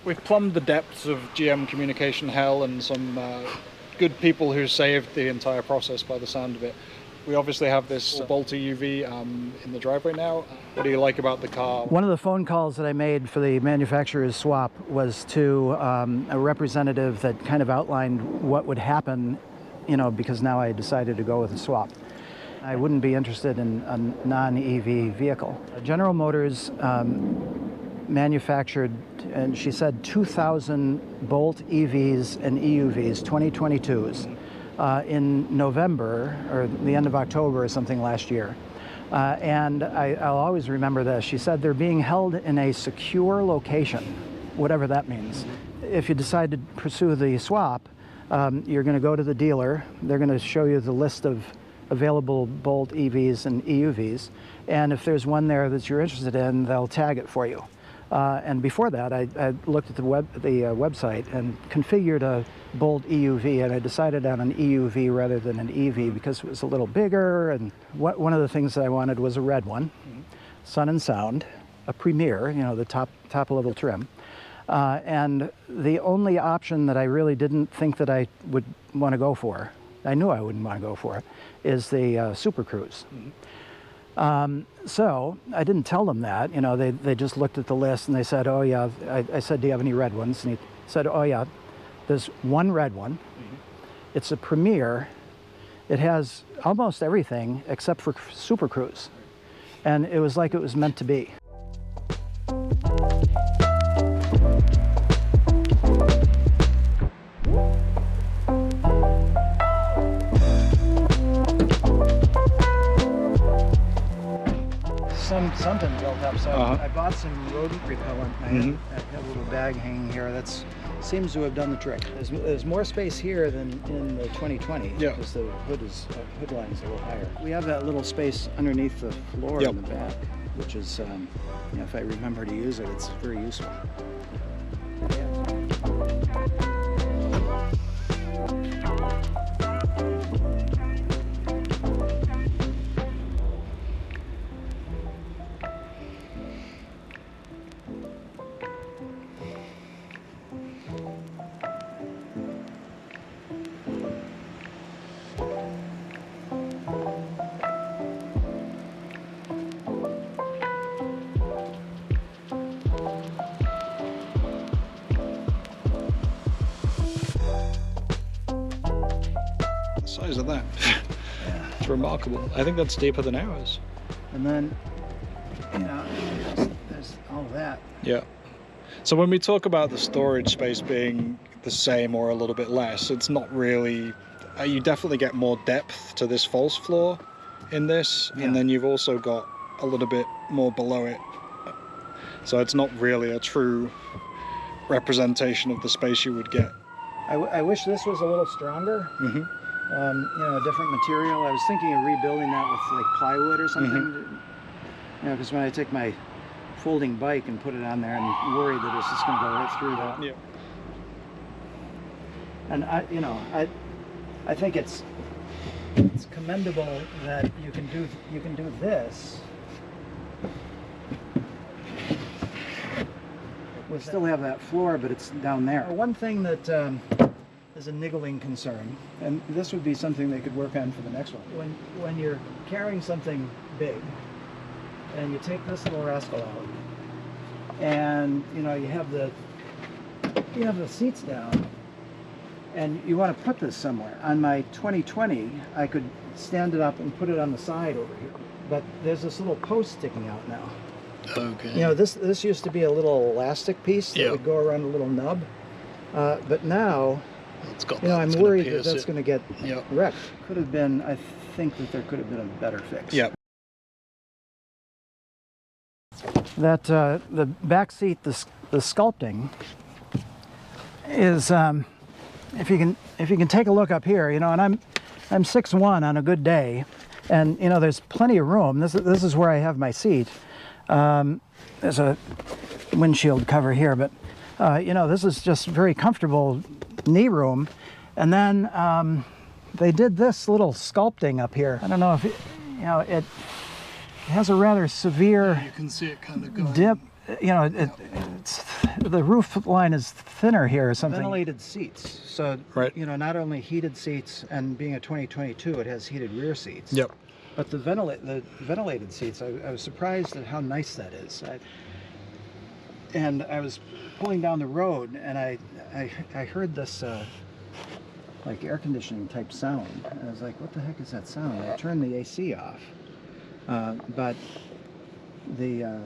We've plumbed the depths of GM communication hell and some good people who saved the entire process by the sound of it. We obviously have this Bolt EUV in the driveway now. What do you like about the car? One of the phone calls that I made for the manufacturer's swap was to a representative that kind of outlined what would happen, you know, because now I decided to go with a swap. I wouldn't be interested in a non-EV vehicle. General Motors manufactured, and she said 2,000 Bolt EVs and EUVs, 2022s, in November or the end of October or something last year. And I'll always remember this. She said they're being held in a secure location, whatever that means. If you decide to pursue the swap, you're going to go to the dealer. They're going to show you the list of available Bolt EVs and EUVs. And if there's one there that you're interested in, they'll tag it for you. And before that, I looked at the website and configured a Bolt EUV, and I decided on an EUV rather than an EV because it was a little bigger. And one of the things that I wanted was a red one, sun and sound, a Premier, you know, the top level trim. And the only option that I really didn't think that I would want to go for, I knew I wouldn't want to go for it, is the Super Cruise. So I didn't tell them that, you know, they just looked at the list and they said, oh yeah, I said, do you have any red ones? And he said, oh yeah, there's one red one. It's a Premier. It has almost everything except for Super Cruise. And it was like it was meant to be. Something built up, so I bought some rodent repellent. I have a little bag hanging here. That seems to have done the trick. There's more space here than in the 2020 because the hood line is a little higher. We have that little space underneath the floor in the back, which is, you know, if I remember to use it, it's very useful. Size of that. It's remarkable. I think that's deeper than ours. And then, you know, there's all that. Yeah. So when we talk about the storage space being the same or a little bit less, it's not really, you definitely get more depth to this false floor in this, and then you've also got a little bit more below it. So it's not really a true representation of the space you would get. I wish this was a little stronger. You know, a different material. I was thinking of rebuilding that with like plywood or something. You know, because when I take my folding bike and put it on there, I'm worried that it's just going to go right through that. Yeah. And you know, I think it's commendable that you can do this. We still have that floor, but it's down there. One thing that is a niggling concern, and this would be something they could work on for the next one. When you're carrying something big, and you take this little rascal out, and you know you have the seats down, and you want to put this somewhere. On my 2020, I could stand it up and put it on the side over here, but there's this little post sticking out now. Okay. You know, this used to be a little elastic piece that would go around a little nub, but now, it's got you know, I'm worried that that's going to get wrecked. Could have been, I think that there could have been a better fix. Yeah. That the back seat, the sculpting is, if you can take a look up here, you know, and I'm 6'1" on a good day, and you know, there's plenty of room. This is where I have my seat. There's a windshield cover here, but you know, this is just very comfortable knee room. And then they did this little sculpting up here. I don't know if you know, it has a rather severe, you can see it kind of going dip. You know, the roof line is thinner here or something. Ventilated seats. So, right. you know, not only heated seats, and being a 2022, it has heated rear seats. Yep. But the ventilated seats, I was surprised at how nice that is. And I was pulling down the road, and I heard this like air conditioning type sound. And I was like, what the heck is that sound? I turned the AC off, but the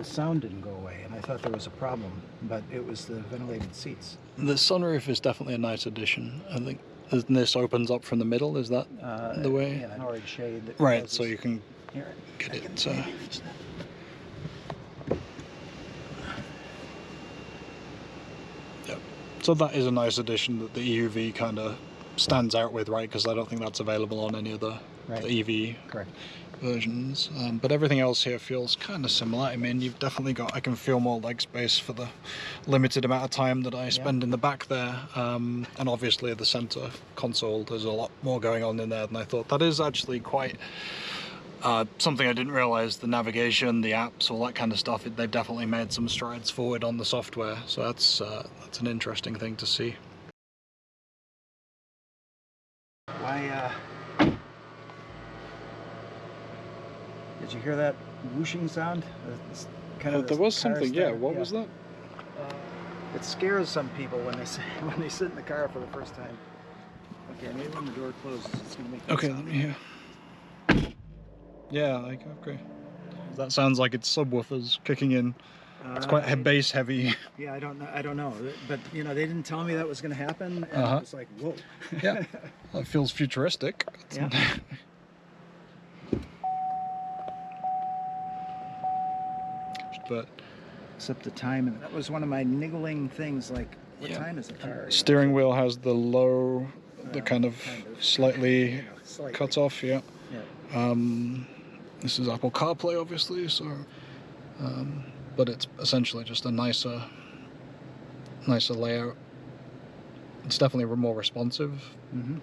sound didn't go away, and I thought there was a problem, but it was the ventilated seats. The sunroof is definitely a nice addition, I think. And this opens up from the middle, is that the way? Yeah, an orange shade. That right, so you can here, get it. Yep. So that is a nice addition that the EUV kind of stands out with, right? Because I don't think that's available on any of the EV Correct. versions. But everything else here feels kind of similar. I mean, you've definitely got, I can feel more leg space for the limited amount of time that I spend in the back there. And obviously the center console, there's a lot more going on in there than I thought. That is actually quite something I didn't realize. The navigation, the apps, all that kind of stuff, they've definitely made some strides forward on the software. So that's an interesting thing to see. Did you hear that whooshing sound? It's kind of there was something, yeah. What was that? It scares some people when they sit in the car for the first time. Okay, maybe when the door closes, it's going to make that sound. Let me hear. Yeah, okay. That sounds like it's subwoofers kicking in. It's quite bass heavy. Yeah, I don't know. But you know, they didn't tell me that was going to happen, and it was like, whoa. Yeah, that feels futuristic. Yeah. But except the time, and that was one of my niggling things. Like, what time is the car? Steering wheel has the low, the kind of slightly cut off. Yeah. This is Apple Carplay, obviously. So, but it's essentially just a nicer layout. It's definitely more responsive. And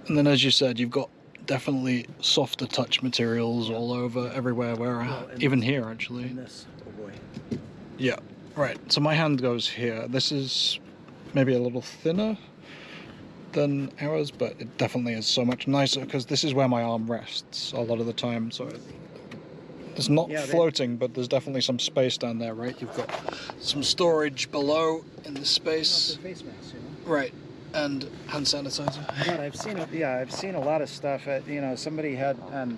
then, as you said, you've got definitely softer touch materials all over, everywhere, even here actually. Oh boy. Yeah, right. So my hand goes here. This is maybe a little thinner than ours, but it definitely is so much nicer because this is where my arm rests a lot of the time. So it's not floating, but there's definitely some space down there, right? You've got some storage below in the space. Face mask, you know? Right. And hand sanitizer. God, I've seen a lot of stuff. You know, somebody had on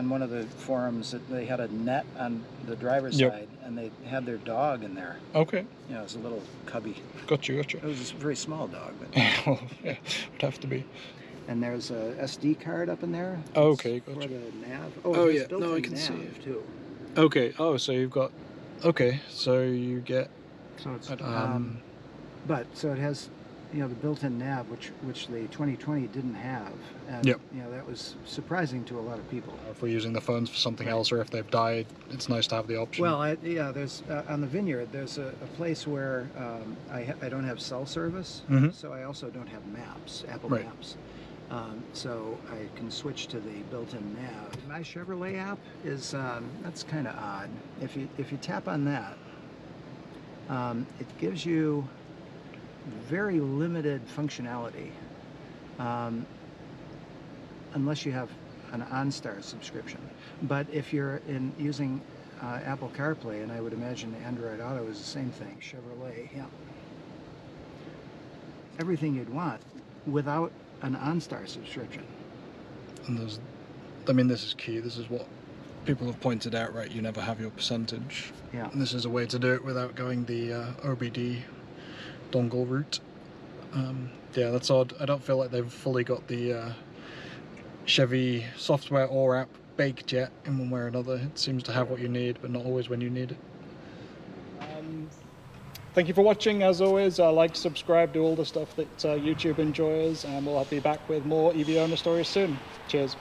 one of the forums that they had a net on the driver's side, and they had their dog in there. Okay. You know, it was a little cubby. Got you. It was a very small dog, but well, yeah, would have to be. And there's a SD card up in there. Okay, gotcha. For the nav. Oh yeah, no, I can see it too. Okay. Oh, so you've got. Okay, so you get. So it's but so it has, you know, the built-in nav, which the 2020 didn't have, and you know, that was surprising to a lot of people. If we're using the phones for something else, or if they've died, it's nice to have the option. Well, there's on the Vineyard, there's a place where I don't have cell service, so I also don't have maps, Apple Maps. So I can switch to the built-in nav. My Chevrolet app is that's kind of odd. If you tap on that, it gives you very limited functionality, unless you have an OnStar subscription. But if you're using Apple CarPlay, and I would imagine Android Auto is the same thing, Chevrolet, everything you'd want without an OnStar subscription. And this is key. This is what people have pointed out, right? You never have your percentage. Yeah. And this is a way to do it without going the OBD dongle route. Yeah, that's odd. I don't feel like they've fully got the Chevy software or app baked yet in one way or another. It seems to have what you need, but not always when you need it. Thank you for watching. As always, like, subscribe, do all the stuff that YouTube enjoys, and we'll be back with more EV owner stories soon. Cheers.